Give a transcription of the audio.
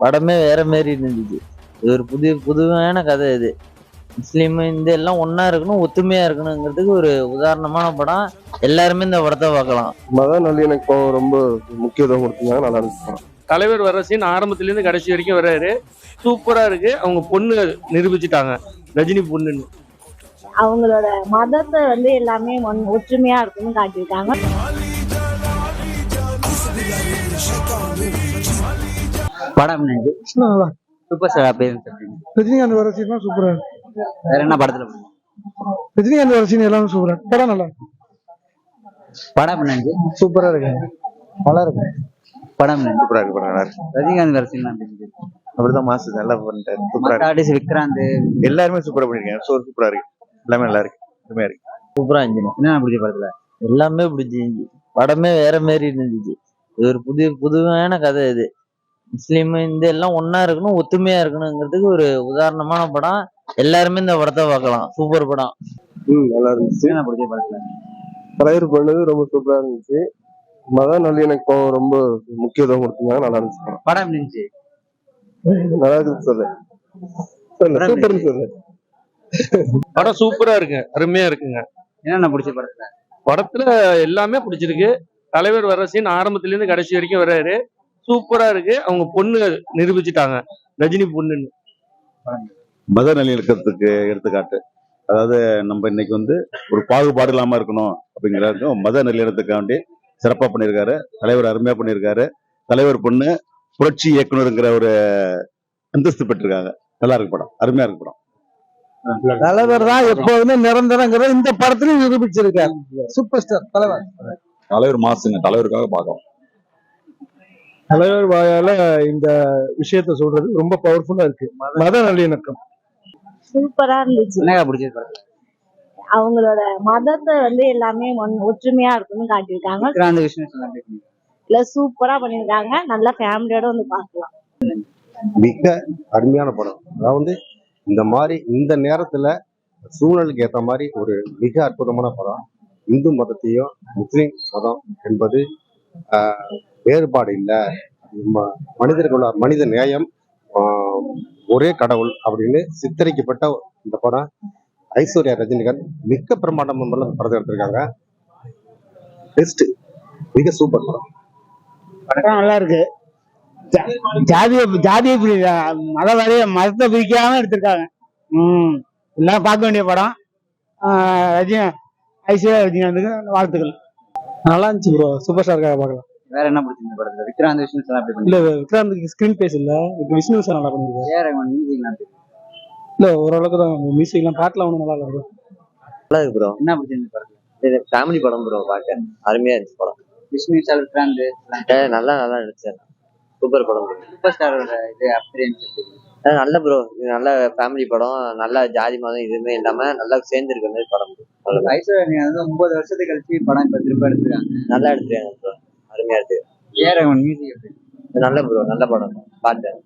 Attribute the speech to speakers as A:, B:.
A: படமே வேற மாரி இருந்துச்சு. இது ஒரு புதுமையான கதை இது. முஸ்லீம், இந்து எல்லாம் ஒண்ணா இருக்கணும், ஒத்துமையா இருக்கணுங்கிறதுக்கு ஒரு உதாரணமான படம். எல்லாருமே இந்த படத்த பார்க்கலாம்.
B: மத நல்லிணக்கம் ரொம்ப முக்கியத்துவம் கொடுத்தீங்கன்னா நல்லா இருந்துச்சு.
C: தலைவர் வர்ற சீன் ஆரம்பத்துல இருந்து கடைசி வரைக்கும் வர்றாரு. சூப்பரா இருக்கு. அவங்க பொண்ணு நிரூபிச்சுட்டாங்க, ரஜினி பொண்ணுன்னு.
D: அவங்களோட மதத்தை எல்லாமே ஒற்றுமையா இருக்குன்னு காட்டியிருக்காங்க.
E: படம் சூப்பர் ஸ்டார் அப்படின்னு சொல்றீங்க.
F: ரஜினிகாந்த் வர சீன் சூப்பரா இருக்கு.
E: வேற என்ன படத்துல
F: ரஜினிகாந்த் வர சீன் எல்லாமே சூப்பரா இருக்கு. படம் நல்லா இருக்கு.
E: படம் என்னது?
F: சூப்பரா இருக்கு. நல்லா இருக்கு.
E: படம்
B: சூப்பரா இருக்கு. படம் நல்லா இருக்கு.
E: ரஜினிகாந்த் வர சீன்
B: அப்படிதான் மாசு நல்லா பண்ணிட்டாரு. சூப்பரா இருக்கு.
E: ஆர்டிஸ்ட் விக்ராந்த்
B: எல்லாருமே சூப்பரா பண்ணிருக்காங்க. சூப்பரா இருக்கு. எல்லாமே நல்லா இருக்கு. அருமையா இருக்கு.
A: சூப்பரா இருந்துச்சு.
E: என்ன பிடிச்ச படத்துல?
A: எல்லாமே பிடிச்சிருந்துச்சு. படமே வேற மாரி இருந்துச்சு. இது ஒரு புதுமையான கதை இது. முஸ்லீம், இந்து எல்லாம் ஒண்ணா இருக்கணும், ஒத்துமையா இருக்கணுங்கிறதுக்கு ஒரு உதாரணமான படம். எல்லாருமே இந்த படத்தை பார்க்கலாம். சூப்பர் படம்.
B: நல்லா இருந்துச்சு.
E: என்ன பிடிச்ச படத்துல?
B: தலைவர் பண்ணது ரொம்ப சூப்பரா இருந்துச்சு. மத நல்லிணக்கம் ரொம்ப முக்கியத்துவம் கொடுத்தீங்கன்னா நல்லா இருந்துச்சு.
E: படம் இருந்துச்சு.
B: நல்லா இருக்கு. சொல்லு சூப்பர்னு சொல்லு.
C: படம் சூப்பரா இருக்கு, அருமையா இருக்குங்க.
E: என்னென்ன பிடிச்ச படத்துல?
C: படத்துல எல்லாமே பிடிச்சிருக்கு. தலைவர் வர்ற சீன் ஆரம்பத்துல இருந்து கடைசி வரைக்கும் வர்றாரு. சூப்பரா இருக்கு. அவங்க பொண்ணு நிரூபிச்சுட்டாங்க, ரஜினி பொண்ணுன்னு.
G: மத நல்லிணக்கத்துக்கு எடுத்துக்காட்டு. அதாவது நம்ம இன்னைக்கு ஒரு பாகுபாடு இல்லாம இருக்கணும் அப்படிங்கிறது மத நல்லிணக்கத்துக்காண்டி சிறப்பா பண்ணியிருக்காரு. தலைவர் அருமையா பண்ணியிருக்காரு. தலைவர் பொண்ணு புரட்சி இயக்குனருங்கிற ஒரு அந்தஸ்து பெற்றிருக்காங்க. நல்லா இருக்கு படம். அருமையா இருக்கு படம்.
F: தலைவர் தான் எப்போதுமே நிரந்தரங்கிற இந்த படத்திலையும் நிரூபிச்சிருக்காரு. சூப்பர் ஸ்டார் தலைவர்.
G: தலைவர் மாசுங்க. தலைவருக்காக பார்க்கலாம்.
F: தலைவர் வாயால இந்த விஷயத்த சொல்றது ரொம்ப பவர்ஃபுல்லா இருக்கு. மத நல்லிணக்கம்
D: சூப்பரா இருந்துச்சு.
E: என்ன பிடிச்ச படத்துல?
D: அவங்களோட மதத்தை எல்லாமே ஒற்றுமையா இருக்குன்னு காட்டியிருக்காங்க.
E: விக்ராந்த் விஷ்ணு
D: சூப்பரா பண்ணிருக்காங்க. நல்ல ஃபேமிலியோட பார்க்கலாம்.
H: மிக அருமையான படம். அதாவது இந்த மாதிரி இந்த நேரத்துல சூழலுக்கு ஏற்ற மாதிரி ஒரு மிக அற்புதமான படம். இந்து மதத்தையும் முஸ்லிம் மதம் என்பது வேறுபாடு இல்லை, மனித நேயம், ஒரே கடவுள் அப்படின்னு சித்தரிக்கப்பட்ட இந்த படம். ஐஸ்வர்யா ரஜினிகாந்த் மிக பிரமாண்டம் அந்த படத்தை எடுத்திருக்காங்க. பெஸ்ட், மிக சூப்பர் படம்.
F: படம் நல்லா இருக்கு. ஜாதிய மதத்தை பிரிக்காம எடுத்திருக்காங்க. எல்லாம் பார்க்க வேண்டிய படம். ஐஸ்வர்யா ரஜினிகாந்துக்கு வாழ்த்துக்கள். நல்லா இருந்துச்சு ப்ரோ. சூப்பர் ஸ்டாருக்காக பார்க்கலாம்.
E: வேற என்ன பிடிச்ச படத்துல? விக்ராந்த் விஷ்ணு
F: இல்ல, விக்ராந்துக்கு ஸ்கிரீன் பேஸ் இல்ல, விஷ்ணு சார் நல்லா பண்ணிருக்காரு. இல்ல, ஓரளவுக்கு தான். மியூசிக் எல்லாம் பாட்டுல ஒண்ணு நல்லா இருக்கு.
A: நல்லா இருக்கு ப்ரோ.
E: என்ன பிடிச்ச படத்துல?
A: இது ஃபேமிலி படம் ப்ரோ. பார்க்க அருமையா இருந்துச்சு படம்.
E: விஷ்ணு சார் விக்ராந்த்
A: நல்லா இருந்துச்சு. சூப்பர் படம்.
E: சூப்பர் ஸ்டாரோட இது அப்ரியன்ஸ்
A: நல்ல ப்ரோ. இது நல்ல ஃபேமிலி படம். நல்ல ஜாதி மதம் எதுவுமே இல்லாம நல்லா சேர்ந்துருக்க மாதிரி படம்.
E: ஐஸ்வர்யா 9 வருஷத்துக்கு கழிச்சு படம் இப்ப திரும்ப எடுத்துருக்காங்க.
A: நல்லா எடுத்துருக்காங்க ப்ரோ. அருமையா இருக்கு.
E: ஏஆர் ரஹ்மான் மியூசிக்
A: நல்ல ப்ரோ. நல்ல படம். பார்த்தேன்.